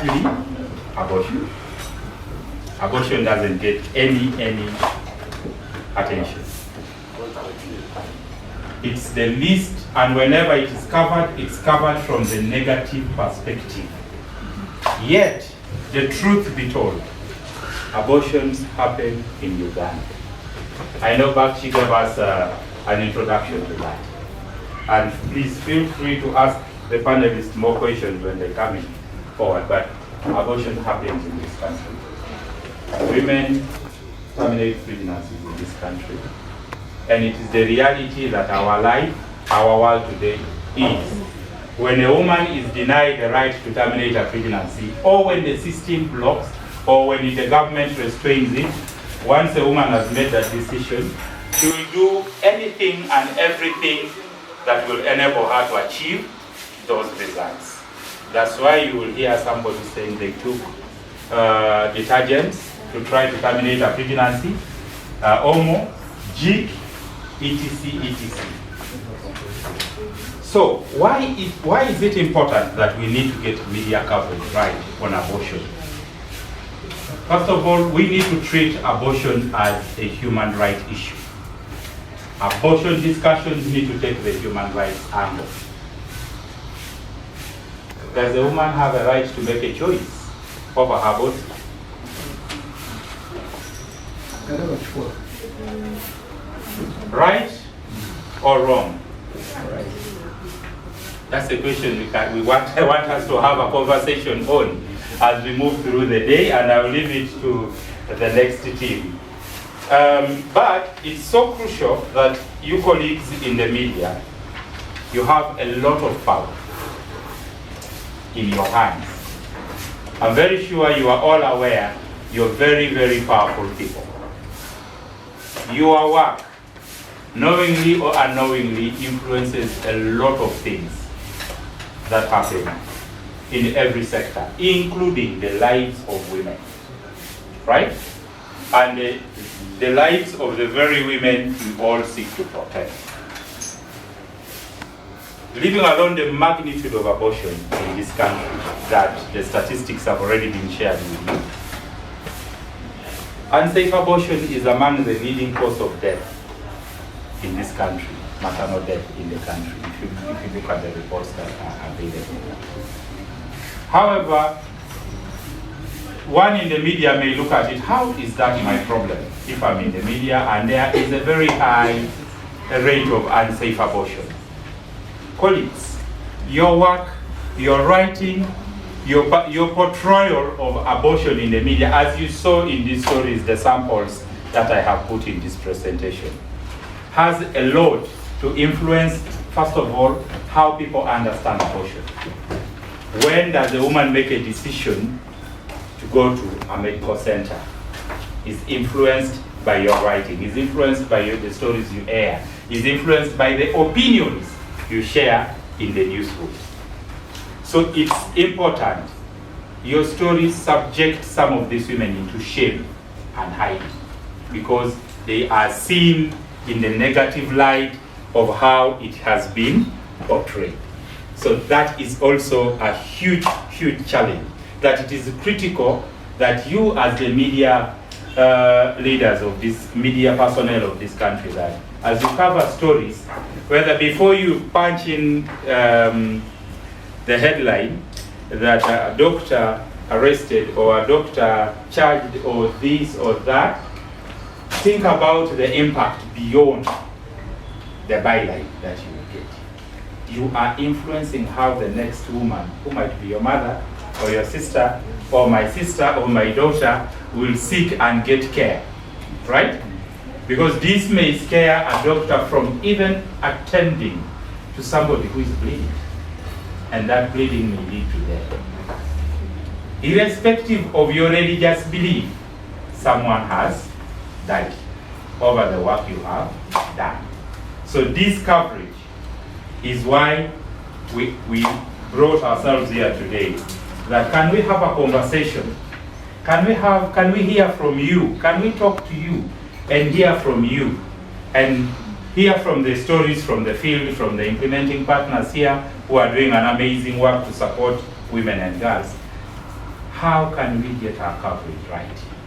simply abortion. Abortion doesn't get any attention. It's the least, and whenever it is covered, it's covered from the negative perspective. Yet, the truth be told, abortions happen in Uganda. I know Bakshi gave us an introduction to that. And please feel free to ask the panelists more questions when they come in forward, but abortion happens in this country. Women terminate pregnancies in this country. And it is the reality that our life, our world today is. When a woman is denied the right to terminate a pregnancy, or when the system blocks, or when the government restrains it, once a woman has made that decision, she will do anything and everything that will enable her to achieve those results. That's why you will hear somebody saying they took detergents to try to terminate a pregnancy, Omo, jig, etc., etc. So why is it important that we need to get media coverage right on abortion? First of all, we need to treat abortion as a human rights issue. Abortion discussions need to take the human rights angle. Does a woman have a right to make a choice over her body? Right or wrong? Right. That's a question I want us to have a conversation on as we move through the day, and I'll leave it to the next team. But it's so crucial that you colleagues in the media, you have a lot of power in your hands. I'm very sure you are all aware you're very, very powerful people. Your work, knowingly or unknowingly, influences a lot of things that happen in every sector, including the lives of women, right? And the lives of the very women we all seek to protect. Leaving alone the magnitude of abortion in this country, that the statistics have already been shared with you. Unsafe abortion is among the leading cause of death in this country, maternal death in the country, if you look at the reports that are available. However, one in the media may look at it, how is that my problem if I'm in the media and there is a very high rate of unsafe abortion? Colleagues, your work, your writing, your portrayal of abortion in the media, as you saw in these stories, the samples that I have put in this presentation, has a lot to influence, first of all, how people understand abortion. When does a woman make a decision to go to a medical center? Is influenced by your writing, is influenced by the stories you air, is influenced by the opinions you share in the newsroom. So it's important your stories subject some of these women into shame and hide, because they are seen in the negative light of how it has been portrayed. So that is also a huge, huge challenge, that it is critical that you as the media leaders of this, media personnel of this country, that as you cover stories, whether before you punch in the headline that a doctor arrested or a doctor charged or this or that, think about the impact beyond the byline that you will get. You are influencing how the next woman, who might be your mother or your sister or my daughter, will seek and get care, right? Because this may scare a doctor from even attending to somebody who is bleeding, and that bleeding may lead to death. Irrespective of your religious belief, someone has died over the work you have done. So this coverage is why we brought ourselves here today. That can we have a conversation? Can we hear from you? Can we talk to you and hear from you? And hear from the stories from the field, from the implementing partners here who are doing an amazing work to support women and girls. how can we get our coverage right?